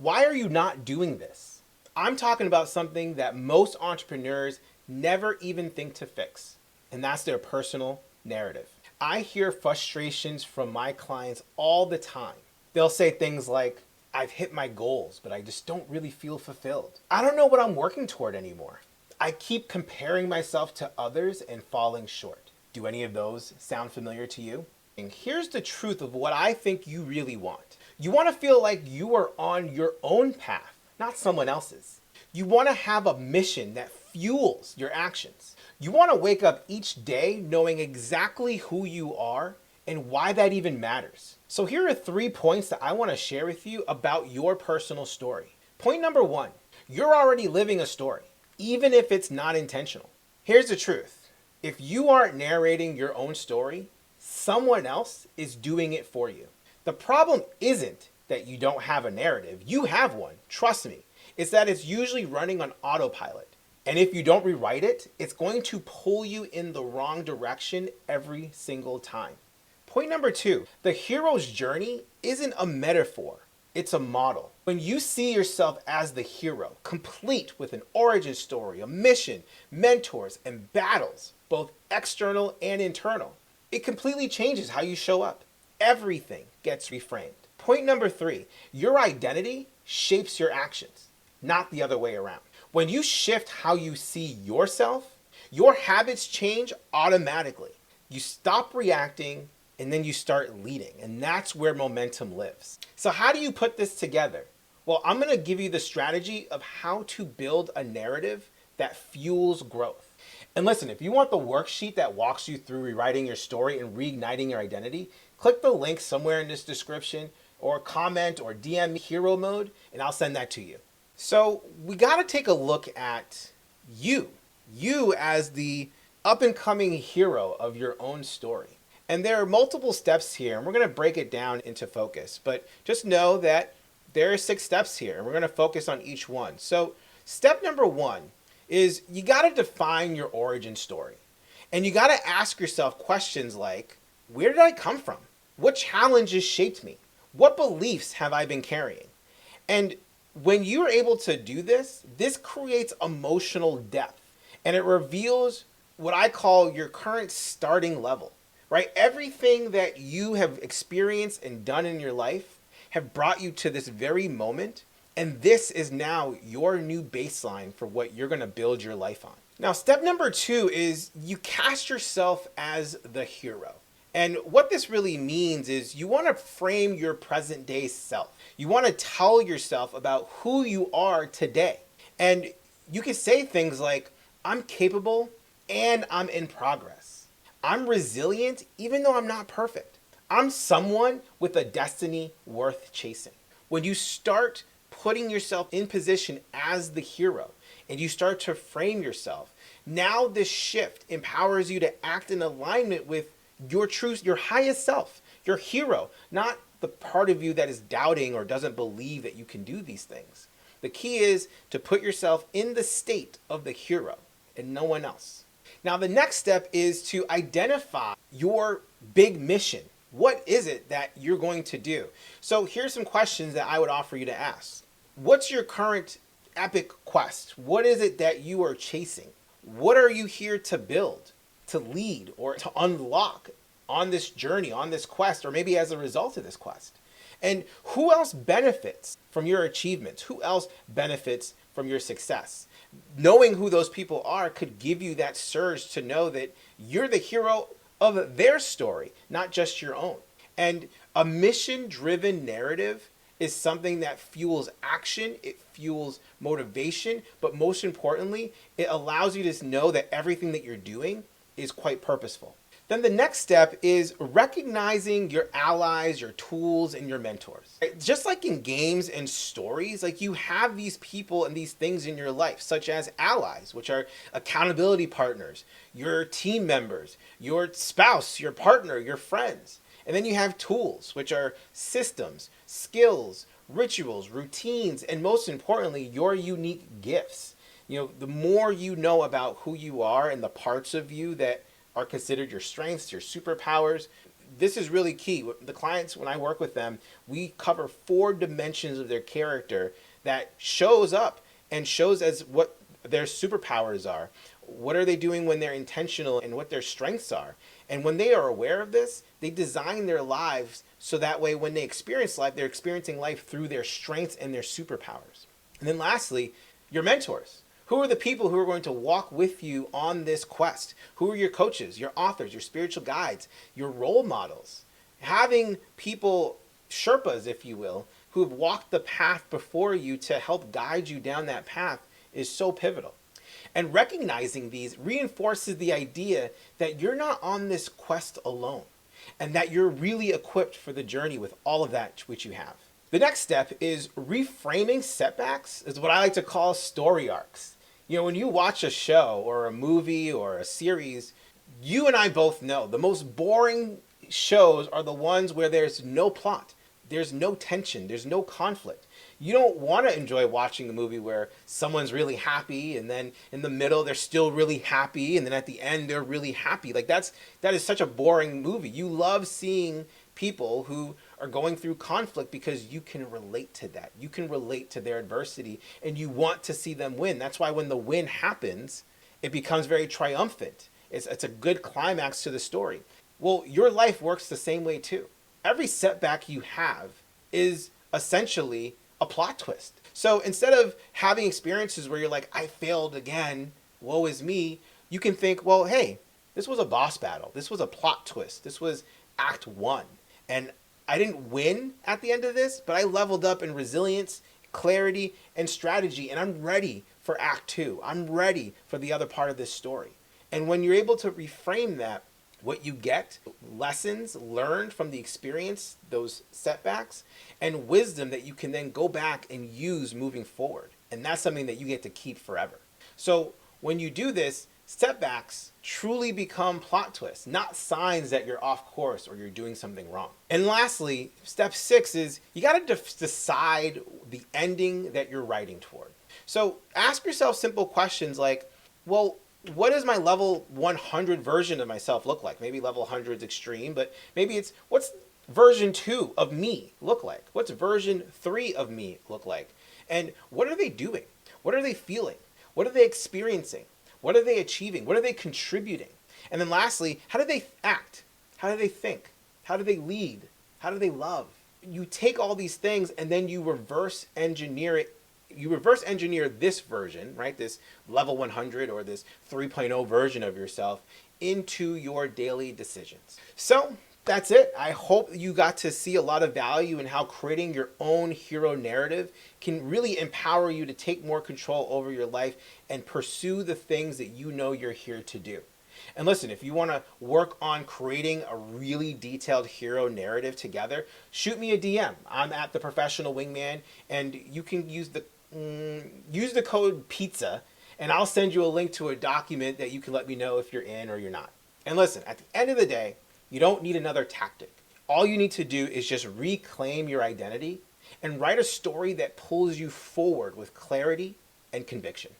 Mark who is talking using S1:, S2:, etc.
S1: Why are you not doing this? I'm talking about something that most entrepreneurs never even think to fix, and that's their personal narrative. I hear frustrations from my clients all the time. They'll say things like, I've hit my goals, but I just don't really feel fulfilled. I don't know what I'm working toward anymore. I keep comparing myself to others and falling short. Do any of those sound familiar to you? And here's the truth of what I think you really want. You want to feel like you are on your own path, not someone else's. You want to have a mission that fuels your actions. You want to wake up each day knowing exactly who you are and why that even matters. So here are 3 points that I want to share with you about your personal story. Point number 1, you're already living a story, even if it's not intentional. Here's the truth. If you aren't narrating your own story, someone else is doing it for you. The problem isn't that you don't have a narrative. You have one, trust me. It's that it's usually running on autopilot. And if you don't rewrite it, it's going to pull you in the wrong direction every single time. Point number 2, the hero's journey isn't a metaphor, it's a model. When you see yourself as the hero, complete with an origin story, a mission, mentors, and battles, both external and internal, it completely changes how you show up. Everything gets reframed. Point number 3, your identity shapes your actions, not the other way around. When you shift how you see yourself, your habits change automatically. You stop reacting and then you start leading, and that's where momentum lives. So how do you put this together? Well, I'm going to give you the strategy of how to build a narrative that fuels growth. And listen, if you want the worksheet that walks you through rewriting your story and reigniting your identity, click the link somewhere in this description or comment or DM me hero mode and I'll send that to you. So we got to take a look at you as the up and coming hero of your own story. And there are multiple steps here, and we're going to break it down into focus. But just know that there are 6 steps here, and we're going to focus on each one. So step number 1 is you got to define your origin story. And you got to ask yourself questions like, where did I come from? What challenges shaped me? What beliefs have I been carrying? And when you're able to do this, this creates emotional depth, and it reveals what I call your current starting level. Right? Everything that you have experienced and done in your life have brought you to this very moment. And this is now your new baseline for what you're going to build your life on. Now, step number 2 is you cast yourself as the hero. And what this really means is you want to frame your present day self. You want to tell yourself about who you are today. And you can say things like, I'm capable and I'm in progress. I'm resilient even though I'm not perfect. I'm someone with a destiny worth chasing. When you start putting yourself in position as the hero and you start to frame yourself, now this shift empowers you to act in alignment with your truth, your highest self, your hero, not the part of you that is doubting or doesn't believe that you can do these things. The key is to put yourself in the state of the hero and no one else. Now, the next step is to identify your big mission. What is it that you're going to do? So here's some questions that I would offer you to ask. What's your current epic quest? What is it that you are chasing? What are you here to build, to lead, or to unlock on this journey, on this quest, or maybe as a result of this quest? And who else benefits from your achievements? Who else benefits from your success? Knowing who those people are could give you that surge to know that you're the hero of their story, not just your own. And a mission-driven narrative is something that fuels action, it fuels motivation, but most importantly, it allows you to know that everything that you're doing is quite purposeful. Then the next step is recognizing your allies, your tools, and your mentors. Just like in games and stories, like you have these people and these things in your life, such as allies, which are accountability partners, your team members, your spouse, your partner, your friends. And then you have tools, which are systems, skills, rituals, routines, and most importantly, your unique gifts. You know, the more you know about who you are and the parts of you that are considered your strengths, your superpowers, this is really key. The clients, when I work with them, we cover 4 dimensions of their character that shows up and shows as what their superpowers are. What are they doing when they're intentional and what their strengths are? And when they are aware of this, they design their lives so that way when they experience life, they're experiencing life through their strengths and their superpowers. And then lastly, your mentors. Who are the people who are going to walk with you on this quest? Who are your coaches, your authors, your spiritual guides, your role models? Having people, Sherpas, if you will, who have walked the path before you to help guide you down that path is so pivotal. And recognizing these reinforces the idea that you're not on this quest alone and that you're really equipped for the journey with all of that which you have. The next step is reframing setbacks, is what I like to call story arcs. You know, when you watch a show or a movie or a series, you and I both know the most boring shows are the ones where there's no plot, there's no tension, there's no conflict. You don't want to enjoy watching a movie where someone's really happy and then in the middle they're still really happy and then at the end they're really happy. Like that is such a boring movie. You love seeing people who are going through conflict because you can relate to that. You can relate to their adversity and you want to see them win. That's why when the win happens, it becomes very triumphant. It's a good climax to the story. Well, your life works the same way too. Every setback you have is essentially a plot twist. So instead of having experiences where you're like, I failed again, woe is me, you can think, well, hey, this was a boss battle. This was a plot twist. This was act 1. And I didn't win at the end of this, but I leveled up in resilience, clarity, and strategy, and I'm ready for act 2. I'm ready for the other part of this story. And when you're able to reframe that, what you get, lessons learned from the experience, those setbacks, and wisdom that you can then go back and use moving forward. And that's something that you get to keep forever. So when you do this, setbacks truly become plot twists, not signs that you're off course or you're doing something wrong. And lastly, step 6 is you got to decide the ending that you're writing toward. So ask yourself simple questions like, well, what does my level 100 version of myself look like? Maybe level 100 is extreme, but maybe it's what's version 2 of me look like? What's version 3 of me look like? And what are they doing? What are they feeling? What are they experiencing? What are they achieving? What are they contributing? And then lastly, how do they act? How do they think? How do they lead? How do they love? You take all these things and then you reverse engineer it. You reverse engineer this version, right? This level 100 or this 3.0 version of yourself into your daily decisions. So that's it. I hope you got to see a lot of value in how creating your own hero narrative can really empower you to take more control over your life and pursue the things that you know you're here to do. And listen, if you want to work on creating a really detailed hero narrative together, shoot me a DM. I'm at The Professional Wingman, and you can use the code PIZZA, and I'll send you a link to a document that you can let me know if you're in or you're not. And listen, at the end of the day, you don't need another tactic. All you need to do is just reclaim your identity and write a story that pulls you forward with clarity and conviction.